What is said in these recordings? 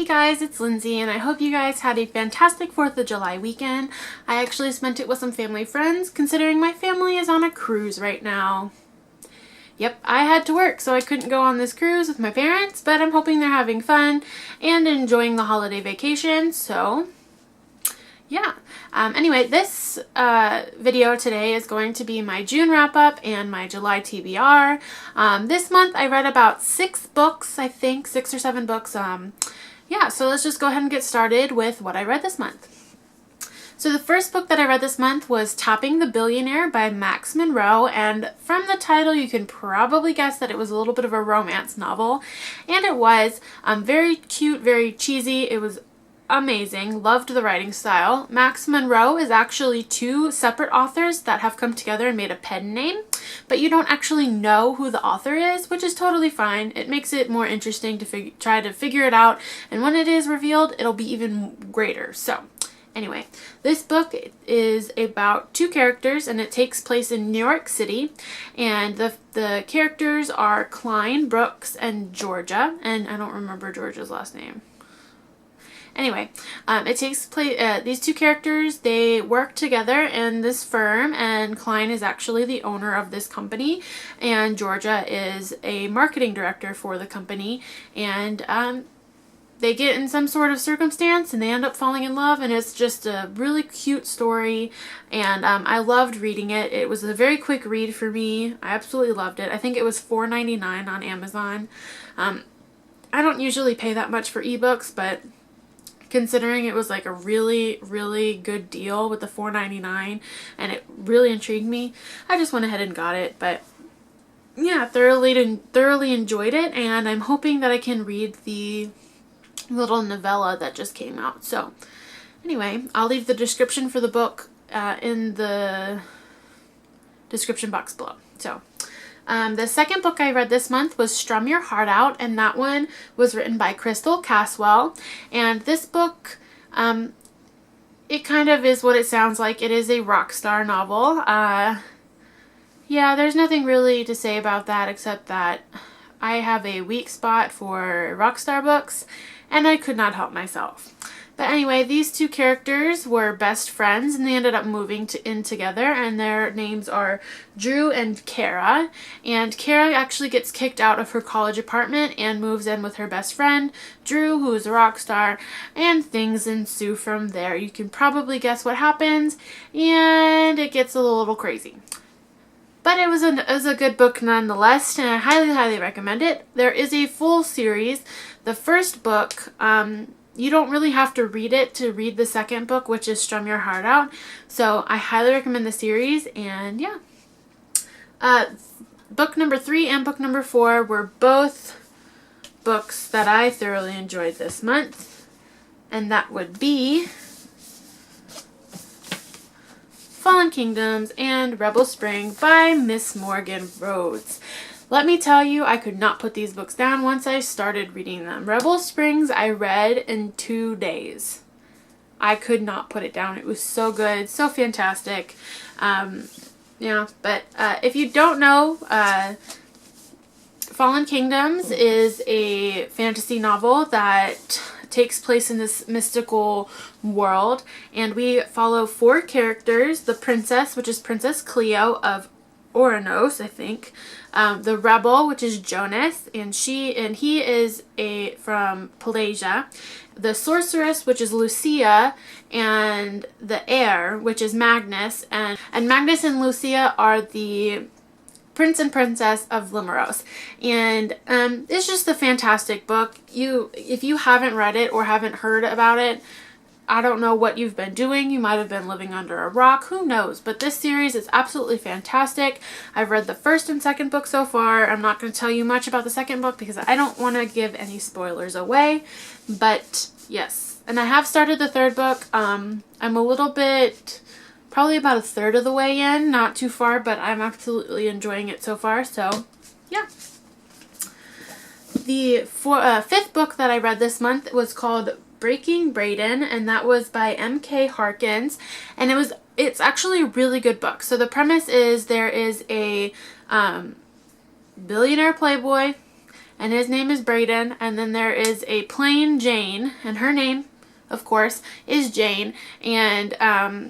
Hey guys, it's Lindsay and I hope you guys had a fantastic 4th of July weekend. I actually spent it with some family friends considering my family is on a cruise right now. Yep, I had to work so I couldn't go on this cruise with my parents, but I'm hoping they're having fun and enjoying the holiday vacation, so yeah. Anyway, this video today is going to be my June wrap-up and my July TBR. This month I read about 6 books, I think, 6 or 7 books. Yeah, so let's just go ahead and get started with what I read this month. So the first book that I read this month was Topping the Billionaire by Max Monroe, and from the title you can probably guess that it was a little bit of a romance novel, and it was very cute, very cheesy. It was amazing. Loved the writing style. Max Monroe is actually 2 separate authors that have come together and made a pen name, but you don't actually know who the author is, which is totally fine. It makes it more interesting to try to figure it out, and when it is revealed, it'll be even greater. So anyway, this book is about 2 characters and it takes place in New York City, and the characters are Klein, Brooks, and Georgia, and I don't remember Georgia's last name. Anyway, it takes place, these 2 characters, they work together in this firm, and Klein is actually the owner of this company, and Georgia is a marketing director for the company, and they get in some sort of circumstance and they end up falling in love, and it's just a really cute story, and I loved reading it. It was a very quick read for me. I absolutely loved it. I think it was $4.99 on Amazon. I don't usually pay that much for ebooks, but considering it was like a really good deal with the $4.99 and it really intrigued me, I just went ahead and got it. But yeah, thoroughly enjoyed it, and I'm hoping that I can read the little novella that just came out. So anyway, I'll leave the description for the book in the description box below. So the second book I read this month was Strum Your Heart Out, and that one was written by Crystal Caswell. And this book, it kind of is what it sounds like. It is a rock star novel. Yeah, there's nothing really to say about that except that I have a weak spot for rock star books, and I could not help myself. But anyway, these 2 characters were best friends, and they ended up moving in together, and their names are Drew and Kara. And Kara actually gets kicked out of her college apartment and moves in with her best friend, Drew, who is a rock star, and things ensue from there. You can probably guess what happens, and it gets a little crazy. But it was a good book nonetheless, and I highly recommend it. There is a full series. The first book, you don't really have to read it to read the second book, which is Strum Your Heart Out. So I highly recommend the series, and yeah. Book number 3 and book number 4 were both books that I thoroughly enjoyed this month, and that would be Fallen Kingdoms and Rebel Spring by Miss Morgan Rhodes. Let me tell you, I could not put these books down once I started reading them. Rebel Springs I read in 2 days. I could not put it down. It was so good, so fantastic. Yeah, but if you don't know, Fallen Kingdoms is a fantasy novel that takes place in this mystical world, and we follow 4 characters. The princess, which is Princess Cleo of Oranos, I think. The rebel, which is Jonas, and he is from Pelagia. The sorceress, which is Lucia, and the heir, which is Magnus, and Magnus and Lucia are the Prince and Princess of Limeros. And it's just a fantastic book. If you haven't read it or haven't heard about it, I don't know what you've been doing. You might have been living under a rock. Who knows? But this series is absolutely fantastic. I've read the first and second book so far. I'm not going to tell you much about the second book because I don't want to give any spoilers away. But yes. And I have started the third book. I'm a little bit, probably about 1/3 of the way in. Not too far, but I'm absolutely enjoying it so far. So yeah. The 5th book that I read this month was called Breaking Braden, and that was by M.K. Harkins, and it's actually a really good book. So the premise is there is a billionaire playboy and his name is Braden. And then there is a plain Jane, and her name, of course, is Jane, and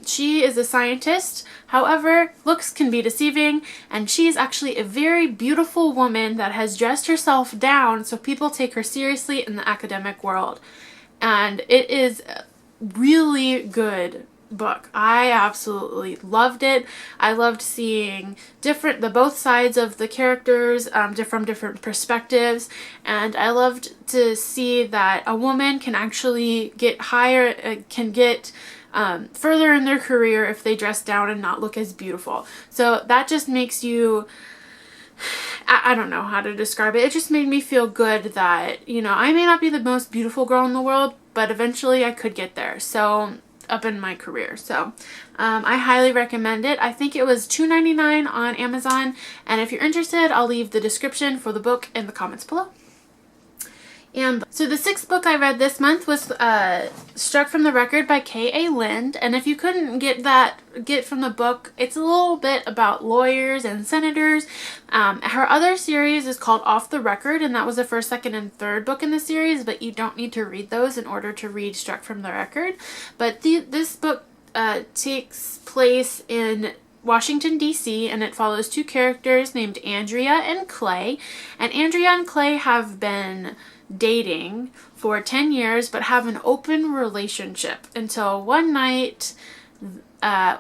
she is a scientist. However, looks can be deceiving, and she's actually a very beautiful woman that has dressed herself down so people take her seriously in the academic world. And it is a really good book. I absolutely loved it. I loved seeing both sides of the characters from different perspectives, and I loved to see that a woman can actually get higher, can get further in their career if they dress down and not look as beautiful. So that just makes you, I don't know how to describe it. It just made me feel good that, you know, I may not be the most beautiful girl in the world, but eventually I could get there. So up in my career. So I highly recommend it. I think it was $2.99 on Amazon, and if you're interested, I'll leave the description for the book in the comments below. And so the 6th book I read this month was Struck from the Record by K.A. Lind. And if you couldn't get from the book, it's a little bit about lawyers and senators. Her other series is called Off the Record, and that was the 1st, 2nd, and 3rd book in the series, but you don't need to read those in order to read Struck from the Record. But this book takes place in Washington, D.C., and it follows 2 characters named Andrea and Clay. And Andrea and Clay have been dating for 10 years but have an open relationship until one night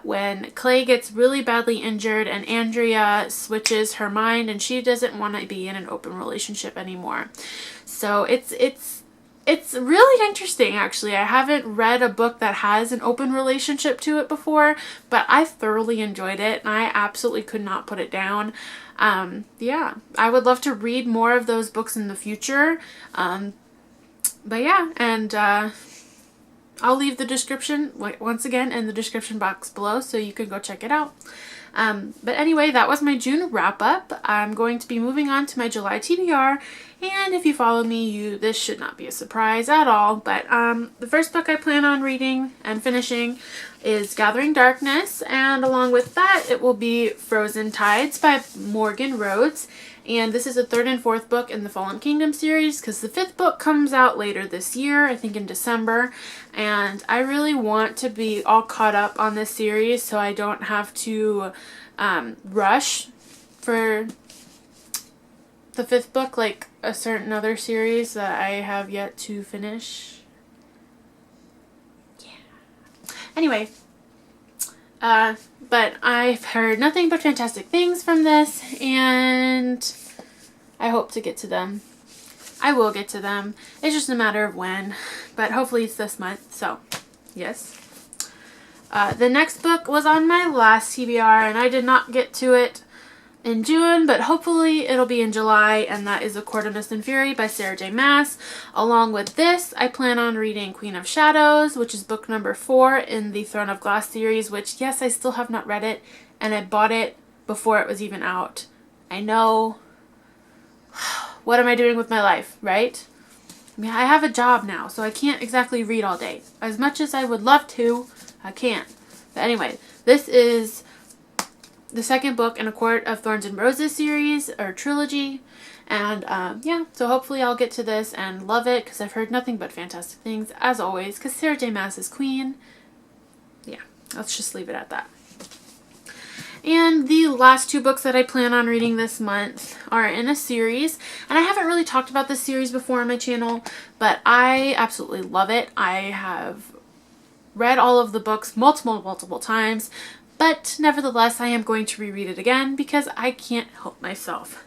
when Clay gets really badly injured and Andrea switches her mind and she doesn't want to be in an open relationship anymore. So it's really interesting, actually. I haven't read a book that has an open relationship to it before, but I thoroughly enjoyed it and I absolutely could not put it down. Yeah, I would love to read more of those books in the future. But yeah, and I'll leave the description once again in the description box below so you can go check it out. But anyway, that was my June wrap up. I'm going to be moving on to my July TBR, and if you follow me, this should not be a surprise at all. But the first book I plan on reading and finishing is Gathering Darkness, and along with that, it will be Frozen Tides by Morgan Rhodes. And this is the 3rd and 4th book in the Fallen Kingdom series, because the 5th book comes out later this year, I think in December. And I really want to be all caught up on this series so I don't have to rush for the 5th book like a certain other series that I have yet to finish. Yeah. Anyway, but I've heard nothing but fantastic things from this, and I hope to get to them. I will get to them. It's just a matter of when, but hopefully it's this month, so yes. The next book was on my last TBR, and I did not get to it in June, but hopefully it'll be in July, and that is A Court of Mist and Fury by Sarah J. Maas. Along with this, I plan on reading Queen of Shadows, which is book number 4 in the Throne of Glass series, which, yes, I still have not read it, and I bought it before it was even out. I know. What am I doing with my life, right? I mean, I have a job now, so I can't exactly read all day. As much as I would love to, I can't. But anyway, this is the 2nd book in A Court of Thorns and Roses series, or trilogy. And yeah, so hopefully I'll get to this and love it, because I've heard nothing but fantastic things, as always, because Sarah J. Maas is queen. Yeah, let's just leave it at that. And the last 2 books that I plan on reading this month are in a series. And I haven't really talked about this series before on my channel, but I absolutely love it. I have read all of the books multiple times, but nevertheless, I am going to reread it again because I can't help myself.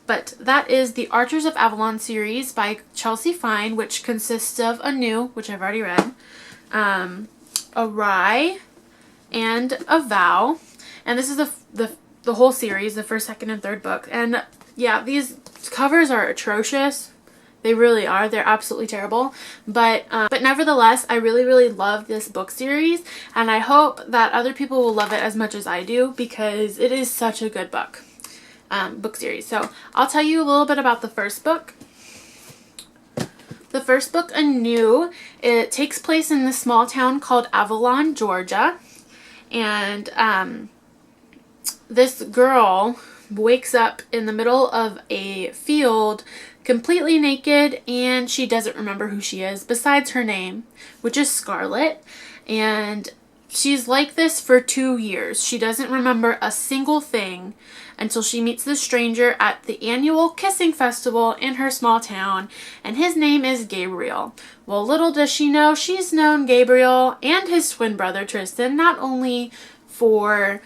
But that is the Archers of Avalon series by Chelsea Fine, which consists of Anew, which I've already read, Awry, and A Vow. And this is the whole series, the 1st, 2nd, and 3rd book. And yeah, these covers are atrocious. They really are. They're absolutely terrible. But nevertheless, I really love this book series. And I hope that other people will love it as much as I do, because it is such a good book series. So I'll tell you a little bit about the 1st book. The 1st book, Anew, it takes place in the small town called Avalon, Georgia. And this girl wakes up in the middle of a field completely naked, and she doesn't remember who she is besides her name, which is Scarlet. And she's like this for 2 years. She doesn't remember a single thing until she meets this stranger at the annual kissing festival in her small town, and his name is Gabriel. Well, little does she know, she's known Gabriel and his twin brother Tristan not only for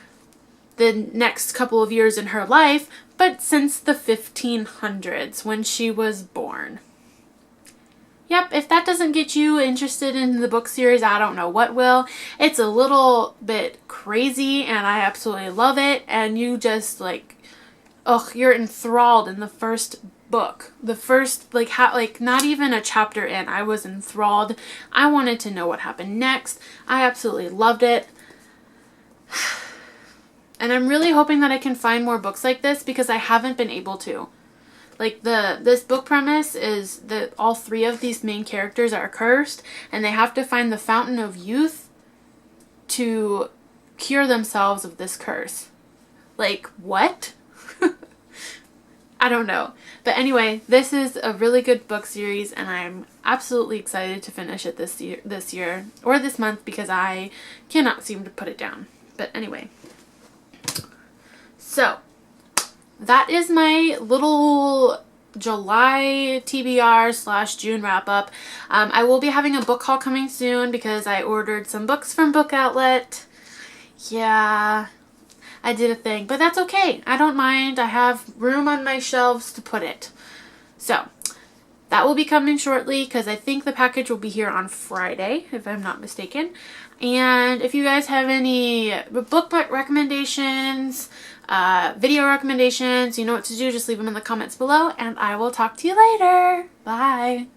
the next couple of years in her life, but since the 1500s when she was born. Yep, if that doesn't get you interested in the book series, I don't know what will. It's a little bit crazy and I absolutely love it, and you just like, you're enthralled in the first book. The first, not even a chapter in, I was enthralled. I wanted to know what happened next. I absolutely loved it. And I'm really hoping that I can find more books like this because I haven't been able to. Like this book premise is that all 3 of these main characters are cursed and they have to find the fountain of youth to cure themselves of this curse. Like, what? I don't know. But anyway, this is a really good book series and I'm absolutely excited to finish it this year or this month because I cannot seem to put it down. But anyway. So, that is my little July TBR / June wrap up. I will be having a book haul coming soon because I ordered some books from Book Outlet. Yeah, I did a thing, but that's okay. I don't mind. I have room on my shelves to put it. So, that will be coming shortly because I think the package will be here on Friday, if I'm not mistaken. And if you guys have any book recommendations, video recommendations, you know what to do, just leave them in the comments below, and I will talk to you later. Bye!